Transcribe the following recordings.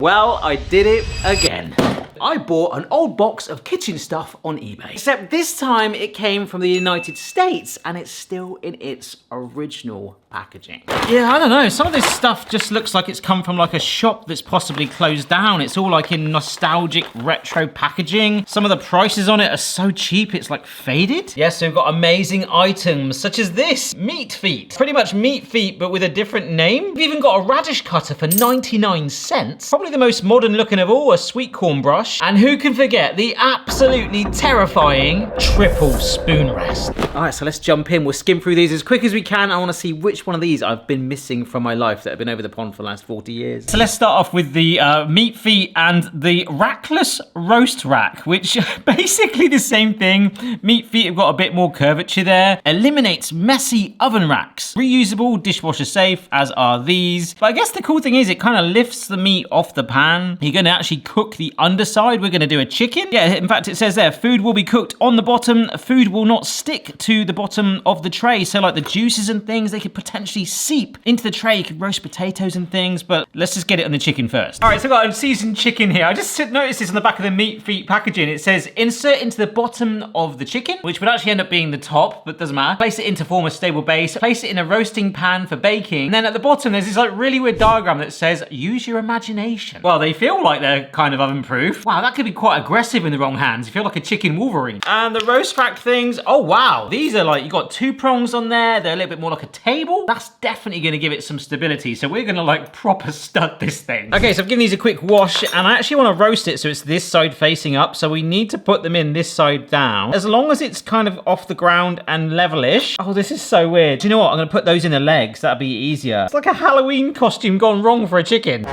Well, I did it again. I bought an old box of kitchen stuff on eBay. Except this time it came from the United States and it's still in its original packaging. Yeah, I don't know. Some of this stuff just looks like it's come from like a shop that's possibly closed down. It's all like in nostalgic retro packaging. Some of the prices on it are so cheap, it's like faded. Yes, so we've got amazing items such as this, meat feet. Pretty much meat feet, but with a different name. We've even got a radish cutter for 99 cents. Probably the most modern looking of all, a sweet corn brush. And who can forget the absolutely terrifying triple spoon rest. All right, so let's jump in. We'll skim through these as quick as we can. I want to see which one of these I've been missing from my life that have been over the pond for the last 40 years. So let's start off with the meat feet and the rackless roast rack, which basically the same thing. Meat feet have got a bit more curvature there. Eliminates messy oven racks. Reusable, dishwasher safe, as are these. But I guess the cool thing is it kind of lifts the meat off the pan. You're going to actually cook the underside. We're going to do a chicken. Yeah, in fact, it says there, food will be cooked on the bottom. Food will not stick to the bottom of the tray. So like the juices and things, they could potentially seep into the tray. You could roast potatoes and things, but let's just get it on the chicken first. All right, so I've got a seasoned chicken here. I just noticed this on the back of the meat feet packaging. It says insert into the bottom of the chicken, which would actually end up being the top, but doesn't matter. Place it in to form a stable base. Place it in a roasting pan for baking. And then at the bottom, there's this like really weird diagram that says use your imagination. Well, they feel like they're kind of oven proof. Wow, that could be quite aggressive in the wrong hands. You feel like a chicken Wolverine. And the roast rack things, oh wow. These are like, you got 2 prongs on there. They're a little bit more like a table. That's definitely gonna give it some stability. So we're gonna like proper stud this thing. Okay, so I've given these a quick wash and I actually wanna roast it so it's this side facing up. So we need to put them in this side down. As long as it's kind of off the ground and levelish. Oh, this is so weird. Do you know what? I'm gonna put those in the legs. That'd be easier. It's like a Halloween costume gone wrong for a chicken.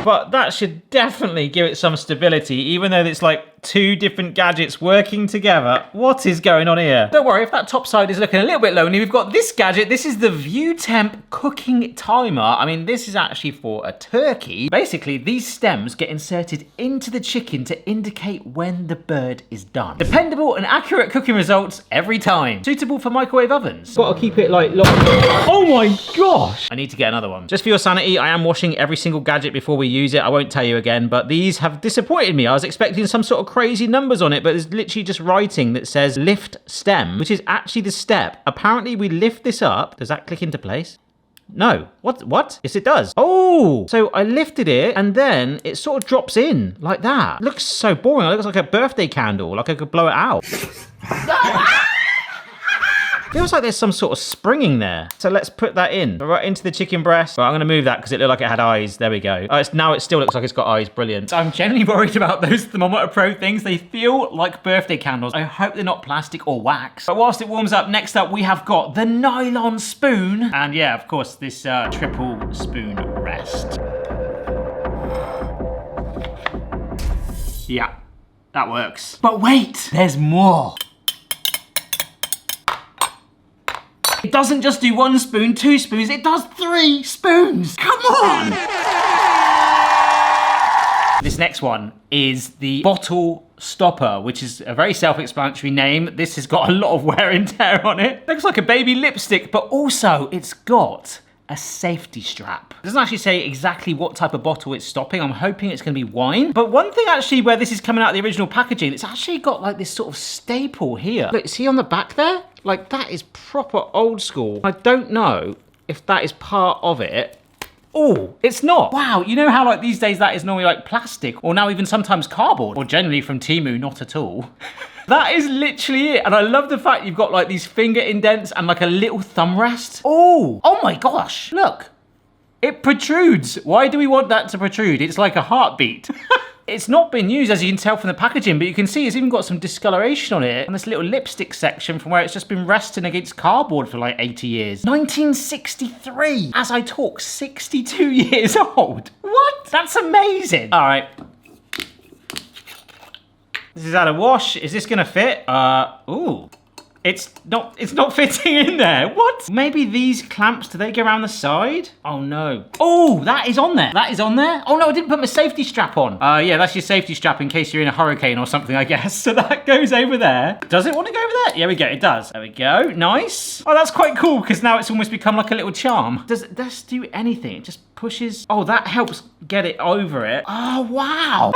But that should definitely give it some stability, even though it's like 2 different gadgets working together. What is going on here? Don't worry, if that top side is looking a little bit lonely, we've got this gadget. This is the View Temp cooking timer. I mean, this is actually for a turkey. Basically, these stems get inserted into the chicken to indicate when the bird is done. Dependable and accurate cooking results every time. Suitable for microwave ovens. Gotta keep it like locked. Oh my gosh! I need to get another one. Just for your sanity, I am washing every single gadget before we use it. I won't tell you again, but these have disappointed me. I was expecting some sort of crazy numbers on it, but there's literally just writing that says lift stem, which is actually the step. Apparently we lift this up. Does that click into place? No. What? Yes, it does. Oh, so I lifted it and then it sort of drops in like that. Looks so boring. It looks like a birthday candle, like I could blow it out. Feels like there's some sort of springing there. So let's put that in. Right into the chicken breast. Right, I'm gonna move that because it looked like it had eyes. There we go. Oh, now it still looks like it's got eyes. Brilliant. I'm genuinely worried about those Thermometer Pro things. They feel like birthday candles. I hope they're not plastic or wax. But whilst it warms up, next up we have got the nylon spoon. And yeah, of course, this triple spoon rest. Yeah, that works. But wait, there's more. It doesn't just do 1 spoon, 2 spoons, it does 3 spoons. Come on! This next one is the bottle stopper, which is a very self-explanatory name. This has got a lot of wear and tear on it. Looks like a baby lipstick, but also it's got a safety strap. It doesn't actually say exactly what type of bottle it's stopping. I'm hoping it's gonna be wine. But one thing actually where this is coming out of the original packaging, it's actually got like this sort of staple here. Look, see on the back there? Like that is proper old school. I don't know if that is part of it. Oh, it's not. Wow, you know how like these days that is normally like plastic or now even sometimes cardboard or generally from Temu, not at all. That is literally it. And I love the fact you've got like these finger indents and like a little thumb rest. Oh my gosh, look. It protrudes. Why do we want that to protrude? It's like a heartbeat. It's not been used, as you can tell from the packaging, but you can see it's even got some discoloration on it. And this little lipstick section from where it's just been resting against cardboard for like 80 years. 1963. As I talk, 62 years old. What? That's amazing. All right. This is out of wash. Is this gonna fit? Ooh. It's not fitting in there. What? Maybe these clamps, do they go around the side? Oh no. Oh, that is on there. That is on there. Oh no, I didn't put my safety strap on. Yeah, that's your safety strap in case you're in a hurricane or something, I guess. So that goes over there. Does it want to go over there? Yeah, we go, it does. There we go, nice. Oh, that's quite cool because now it's almost become like a little charm. Does this do anything? It just pushes. Oh, that helps get it over it. Oh, wow.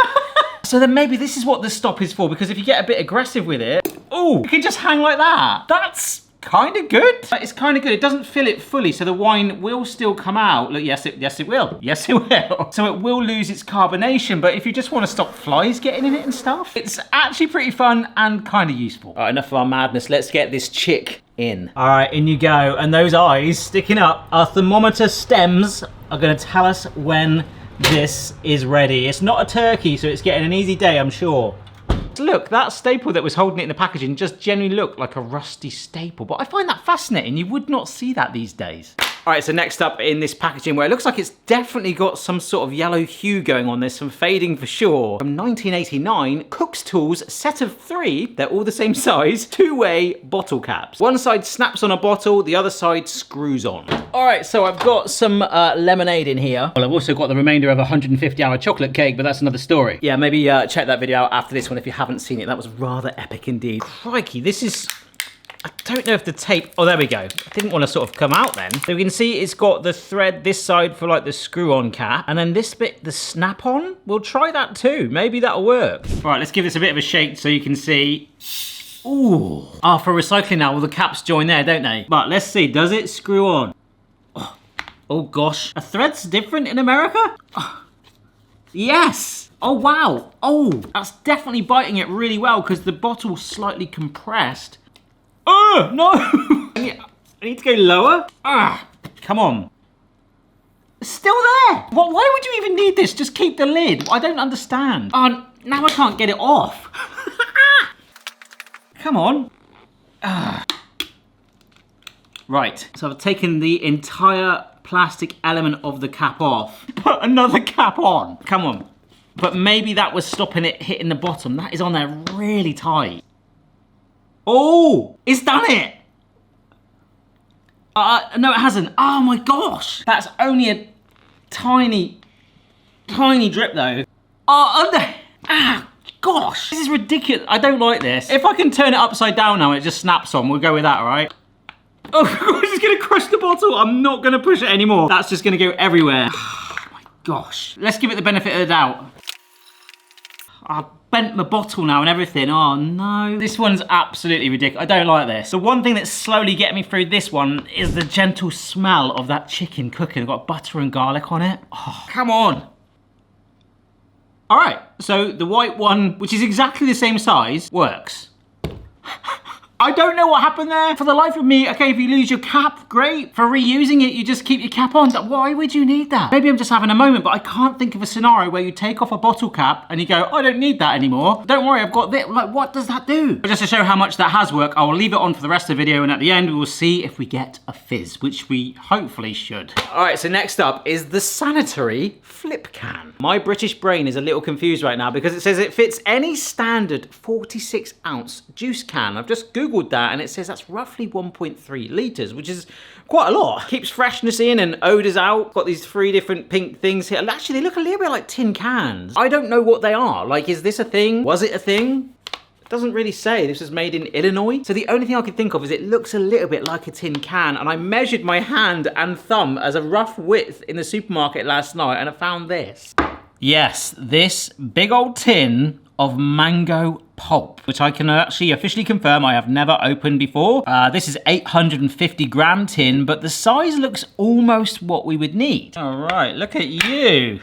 So then maybe this is what the stop is for, because if you get a bit aggressive with it, oh, you can just hang like that. That's kind of good. It's kind of good. It doesn't fill it fully, so the wine will still come out. Look, yes, it will. Yes, it will. So it will lose its carbonation, but if you just want to stop flies getting in it and stuff, it's actually pretty fun and kind of useful. All right, enough of our madness. Let's get this chick in. All right, in you go. And those eyes sticking up, our thermometer stems are going to tell us when this is ready. It's not a turkey, so it's getting an easy day, I'm sure. Look, that staple that was holding it in the packaging just generally looked like a rusty staple, but I find that fascinating. You would not see that these days. All right, so next up in this packaging, where it looks like it's definitely got some sort of yellow hue going on. There's some fading for sure. From 1989, Cook's Tools set of 3, they're all the same size, 2-way bottle caps. One side snaps on a bottle, the other side screws on. All right, so I've got some lemonade in here. Well, I've also got the remainder of a 150-hour chocolate cake, but that's another story. Yeah, maybe check that video out after this one if you haven't seen it. That was rather epic indeed. Crikey, this is... I don't know if the tape, oh, there we go. I didn't want to sort of come out then. So we can see it's got the thread this side for like the screw-on cap, and then this bit, the snap-on. We'll try that too. Maybe that'll work. All right, let's give this a bit of a shake so you can see. Ooh. Oh, for recycling now, well, the caps join there, don't they? But let's see, does it screw on? Oh gosh, a thread's different in America? Oh. Yes. Oh, wow. Oh, that's definitely biting it really well because the bottle's slightly compressed. Oh, no! I need to go lower. Ah, come on. It's still there. Why would you even need this? Just keep the lid. I don't understand. Oh, now I can't get it off. Come on. Ah. Right, so I've taken the entire plastic element of the cap off. Put another cap on. Come on. But maybe that was stopping it hitting the bottom. That is on there really tight. Oh, it's done it. No, it hasn't. Oh my gosh. That's only a tiny, tiny drip though. Gosh. This is ridiculous. I don't like this. If I can turn it upside down now and it just snaps on, we'll go with that, all right? Oh, gosh, it's gonna crush the bottle. I'm not gonna push it anymore. That's just gonna go everywhere. Oh my gosh. Let's give it the benefit of the doubt. I've bent my bottle now and everything. Oh no. This one's absolutely ridiculous. I don't like this. The one thing that's slowly getting me through this one is the gentle smell of that chicken cooking. I've got butter and garlic on it. Oh, come on. All right, so the white one, which is exactly the same size, works. I don't know what happened there. For the life of me, okay, if you lose your cap, great. For reusing it, you just keep your cap on. Why would you need that? Maybe I'm just having a moment, but I can't think of a scenario where you take off a bottle cap and you go, I don't need that anymore. Don't worry, I've got this. Like, what does that do? But just to show how much that has worked, I will leave it on for the rest of the video, and at the end, we will see if we get a fizz, which we hopefully should. All right, so next up is the sanitary flip can. My British brain is a little confused right now because it says it fits any standard 46-ounce juice can. I've just Googled that and it says that's roughly 1.3 litres, which is quite a lot. Keeps freshness in and odours out. Got these 3 different pink things here. Actually, they look a little bit like tin cans. I don't know what they are. Like, is this a thing? Was it a thing? It doesn't really say. This was made in Illinois. So the only thing I could think of is it looks a little bit like a tin can, and I measured my hand and thumb as a rough width in the supermarket last night and I found this. Yes, this big old tin of mango pulp, which I can actually officially confirm I have never opened before. This is 850 gram tin, but the size looks almost what we would need. All right, look at you.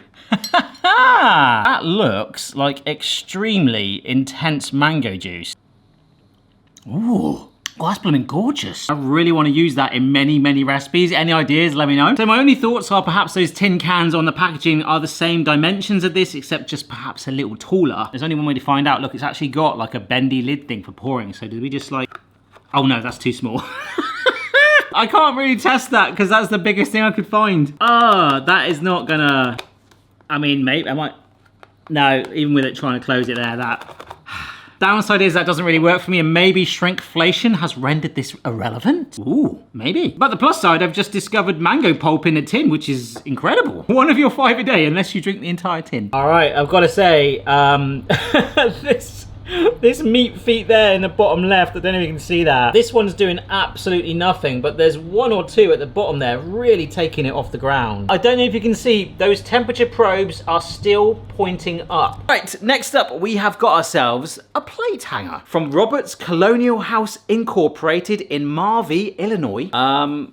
That looks like extremely intense mango juice. Ooh. Oh, that's blooming gorgeous. I really want to use that in many, many recipes. Any ideas, let me know. So my only thoughts are perhaps those tin cans on the packaging are the same dimensions of this, except just perhaps a little taller. There's only one way to find out. Look, it's actually got like a bendy lid thing for pouring. So did we just like, oh no, that's too small. I can't really test that because that's the biggest thing I could find. That is not gonna, I mean, maybe I might, no, even with it trying to close it there, Downside is that doesn't really work for me, and maybe shrinkflation has rendered this irrelevant. Ooh, maybe. But the plus side, I've just discovered mango pulp in a tin, which is incredible. One of your 5 a day, unless you drink the entire tin. All right, I've got to say, this meat feet there in the bottom left, I don't know if you can see that. This one's doing absolutely nothing, but there's 1 or 2 at the bottom there really taking it off the ground. I don't know if you can see, those temperature probes are still pointing up. Right, next up, we have got ourselves a plate hanger from Robert's Colonial House Incorporated in Marvey, Illinois.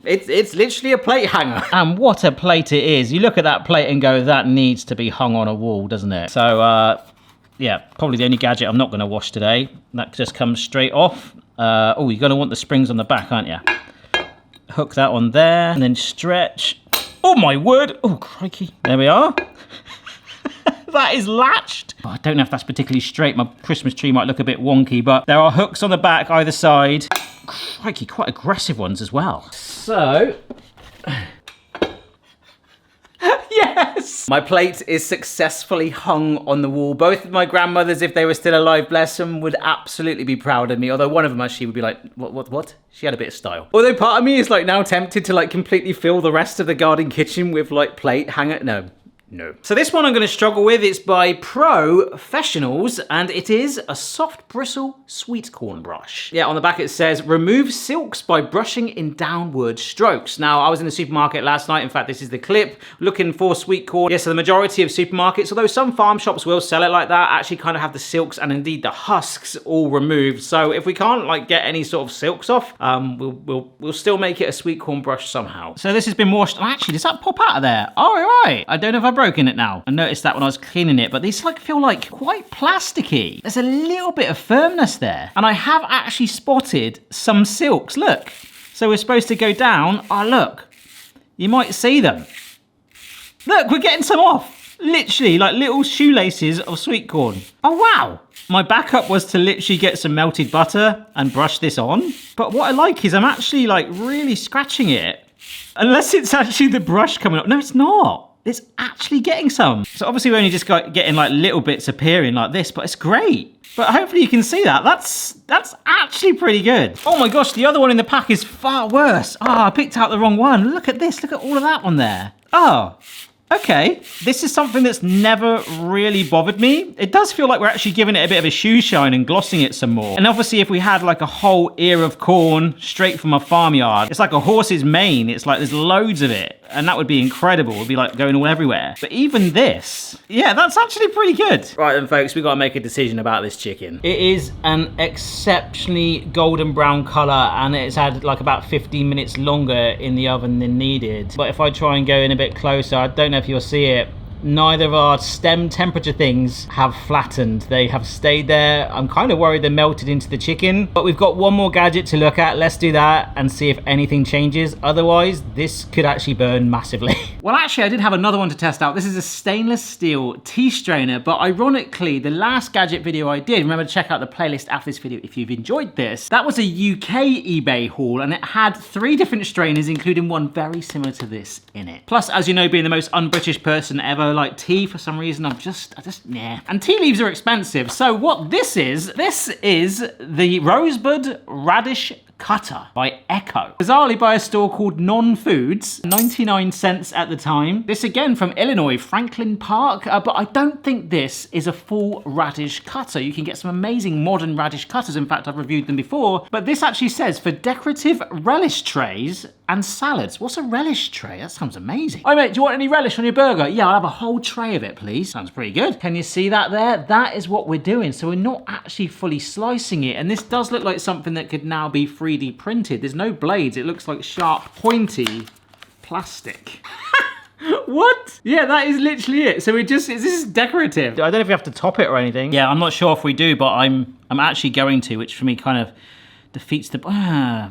It's literally a plate hanger. And what a plate it is. You look at that plate and go, that needs to be hung on a wall, doesn't it? So, yeah, probably the only gadget I'm not going to wash today. That just comes straight off. Oh, you're going to want the springs on the back, aren't you? Hook that on there and then stretch. Oh, my word. Oh, crikey. There we are. That is latched. Oh, I don't know if that's particularly straight. My Christmas tree might look a bit wonky, but there are hooks on the back either side. Crikey, quite aggressive ones as well. So... Yes! My plate is successfully hung on the wall. Both of my grandmothers, if they were still alive, bless them, would absolutely be proud of me. Although one of them actually would be like, what? She had a bit of style. Although part of me is like now tempted to like completely fill the rest of the garden kitchen with like plate hanger. No. So this one I'm going to struggle with. It's by Professionals, and it is a soft bristle sweet corn brush. Yeah, on the back it says, remove silks by brushing in downward strokes. Now, I was in the supermarket last night. In fact, this is the clip, looking for sweet corn. Yes, so the majority of supermarkets, although some farm shops will sell it like that, actually kind of have the silks and indeed the husks all removed. So if we can't like get any sort of silks off, we'll still make it a sweet corn brush somehow. So this has been washed. Oh, actually, does that pop out of there? Oh, right. I don't know if I broken it now. I noticed that when I was cleaning it, but these like feel like quite plasticky. There's a little bit of firmness there. And I have actually spotted some silks. Look. So we're supposed to go down. Oh, look. You might see them. Look, we're getting some off. Literally like little shoelaces of sweet corn. Oh, wow. My backup was to literally get some melted butter and brush this on. But what I like is I'm actually like really scratching it. Unless it's actually the brush coming up. No, it's not. It's actually getting some. So obviously we're only just getting like little bits appearing like this, but it's great. But hopefully you can see that. That's actually pretty good. Oh my gosh, the other one in the pack is far worse. Ah, I picked out the wrong one. Look at this. Look at all of that on there. Oh, okay. This is something that's never really bothered me. It does feel like we're actually giving it a bit of a shoe shine and glossing it some more. And obviously if we had like a whole ear of corn straight from a farmyard, it's like a horse's mane. It's like there's loads of it. And that would be incredible. It would be like going all everywhere. But even this, yeah, that's actually pretty good. Right then, folks, we've got to make a decision about this chicken. It is an exceptionally golden brown color, and it's had like about 15 minutes longer in the oven than needed. But if I try and go in a bit closer, I don't know if you'll see it. Neither of our stem temperature things have flattened. They have stayed there. I'm kind of worried they're melted into the chicken, but we've got one more gadget to look at. Let's do that and see if anything changes. Otherwise, this could actually burn massively. Well, actually, I did have another one to test out. This is a stainless steel tea strainer, but ironically, the last gadget video I did, remember to check out the playlist after this video if you've enjoyed this, that was a UK eBay haul, and it had 3 different strainers, including one very similar to this in it. Plus, as you know, being the most un-British person ever, like tea for some reason, I just nah. And tea leaves are expensive. So what this is the Rosebud Radish Cutter by Echo. Bizarrely by a store called Non-Foods, 99 cents at the time. This again from Illinois, Franklin Park, but I don't think this is a full radish cutter. You can get some amazing modern radish cutters. In fact, I've reviewed them before, but this actually says for decorative relish trays and salads. What's a relish tray? That sounds amazing. Oh mate, do you want any relish on your burger? Yeah, I'll have a whole tray of it, please. Sounds pretty good. Can you see that there? That is what we're doing. So we're not actually fully slicing it. And this does look like something that could now be 3D printed. There's no blades. It looks like sharp, pointy plastic. What? Yeah, that is literally it. So this is decorative. I don't know if we have to top it or anything. Yeah, I'm not sure if we do, but I'm actually going to, which for me kind of defeats the,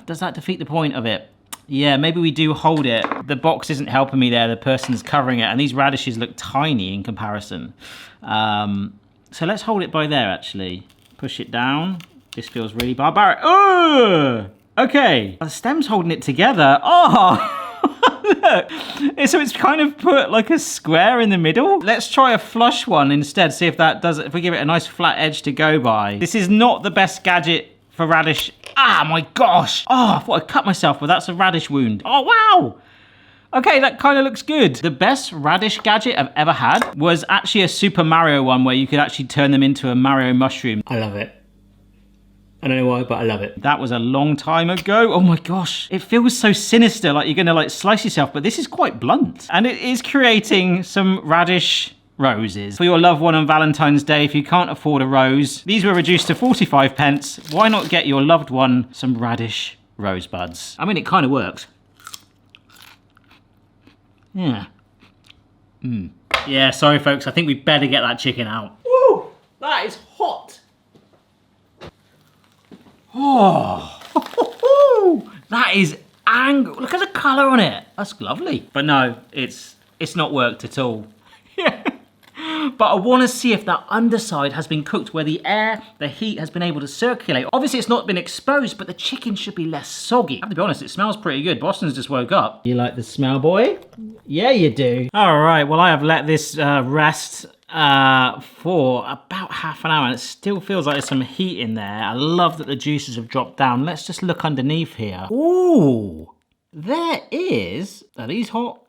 does that defeat the point of it? Yeah, maybe we do hold it. The box isn't helping me there. The person's covering it, and these radishes look tiny in comparison. So let's hold it by there, actually. Push it down. This feels really barbaric. Oh! Okay. The stem's holding it together. Oh! Look, so it's kind of put like a square in the middle. Let's try a flush one instead, see if that does it, if we give it a nice flat edge to go by. This is not the best gadget for radish. Ah, my gosh. Oh, I thought I cut myself, but that's a radish wound. Oh, wow. Okay, that kind of looks good. The best radish gadget I've ever had was actually a Super Mario one where you could actually turn them into a Mario mushroom. I love it. I don't know why, but I love it. That was a long time ago. Oh my gosh. It feels so sinister, like you're gonna like slice yourself, but this is quite blunt. And it is creating some radish roses for your loved one on Valentine's Day. If you can't afford a rose, these were reduced to 45 pence. Why not get your loved one some radish rosebuds? I mean, it kind of works. Yeah. Yeah, sorry folks, I think we better get that chicken out. Woo! That is hot. Oh, that is look at the colour on it. That's lovely. But no, it's not worked at all. Yeah. But I want to see if that underside has been cooked where the heat has been able to circulate. Obviously it's not been exposed, but the chicken should be less soggy. I have to be honest, it smells pretty good. Boston's just woke up. You like the smell, boy? Yeah, you do. All right, well I have let this rest for about half an hour and it still feels like there's some heat in there. I love that the juices have dropped down. Let's just look underneath here. Ooh, there is, are these hot?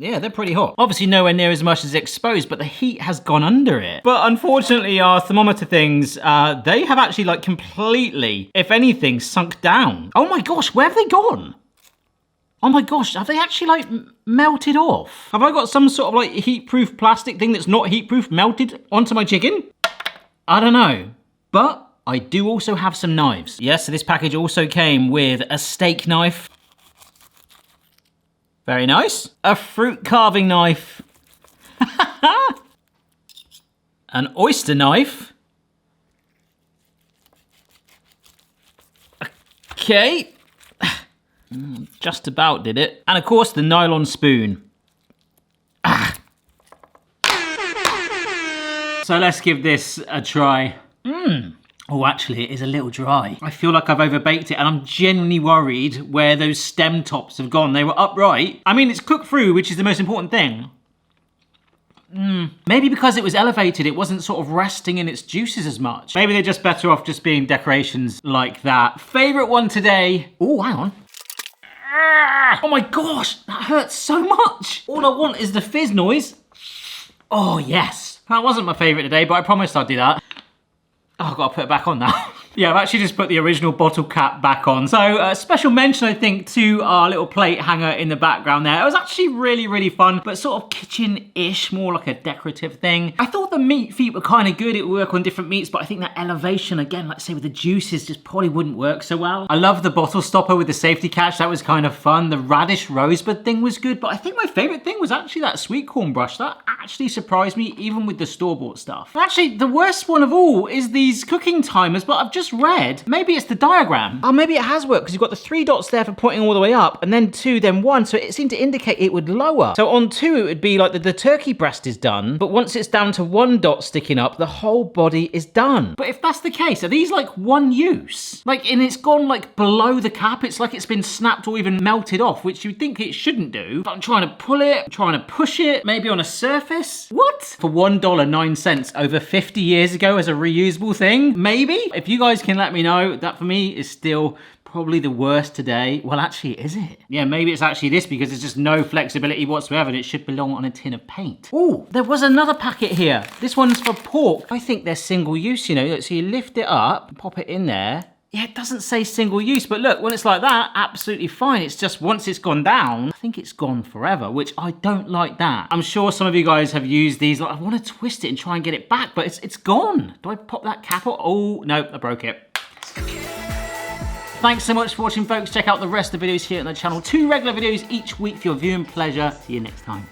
Yeah, they're pretty hot. Obviously nowhere near as much as exposed, but the heat has gone under it. But unfortunately our thermometer things, they have actually like completely, if anything, sunk down. Oh my gosh, where have they gone? Oh my gosh, have they actually like melted off? Have I got some sort of like heat-proof plastic thing that's not heat-proof melted onto my chicken? I don't know, but I do also have some knives. Yes, so this package also came with a steak knife. Very nice. A fruit carving knife. An oyster knife. Okay. Just about did it. And of course the nylon spoon. Ah. So let's give this a try. Oh, actually it is a little dry. I feel like I've overbaked it and I'm genuinely worried where those stem tops have gone. They were upright. I mean, it's cooked through, which is the most important thing. Maybe because it was elevated, it wasn't sort of resting in its juices as much. Maybe they're just better off just being decorations like that. Favorite one today. Oh, hang on. Oh my gosh, that hurts so much. All I want is the fizz noise. Oh yes. That wasn't my favorite today, but I promised I'd do that. Oh, I've got to put it back on now. Yeah, I've actually just put the original bottle cap back on. So a special mention, I think, to our little plate hanger in the background there. It was actually really, really fun, but sort of kitchen-ish, more like a decorative thing. I thought the meat feet were kind of good. It would work on different meats, but I think that elevation, again, like I say, with the juices, just probably wouldn't work so well. I love the bottle stopper with the safety catch. That was kind of fun. The radish rosebud thing was good, but I think my favorite thing was actually that sweet corn brush. That actually surprised me, even with the store-bought stuff. Actually, the worst one of all is these cooking timers, but I've just read, maybe it's the diagram. Oh, maybe it has worked, because you've got the 3 dots there for pointing all the way up, and then 2, then 1, so it seemed to indicate it would lower. So on 2, it would be like the turkey breast is done, but once it's down to 1 dot sticking up, the whole body is done. But if that's the case, are these like one use? Like, and it's gone like below the cap, it's like it's been snapped or even melted off, which you'd think it shouldn't do. But I'm trying to pull it, I'm trying to push it, maybe on a surface. What? For $1.09 over 50 years ago as a reusable thing? Maybe? If you guys can let me know, that for me is still probably the worst today. Well, actually, is it? Yeah, maybe it's actually this because there's just no flexibility whatsoever and it should belong on a tin of paint. Oh, there was another packet here. This one's for pork. I think they're single use, you know. So you lift it up, pop it in there. Yeah, it doesn't say single use, but look, when it's like that, absolutely fine. It's just once it's gone down, I think it's gone forever, which I don't like that. I'm sure some of you guys have used these, like I want to twist it and try and get it back, but it's gone. Do I pop that cap off? Oh, no, I broke it. Thanks so much for watching, folks. Check out the rest of the videos here on the channel. 2 regular videos each week for your viewing pleasure. See you next time.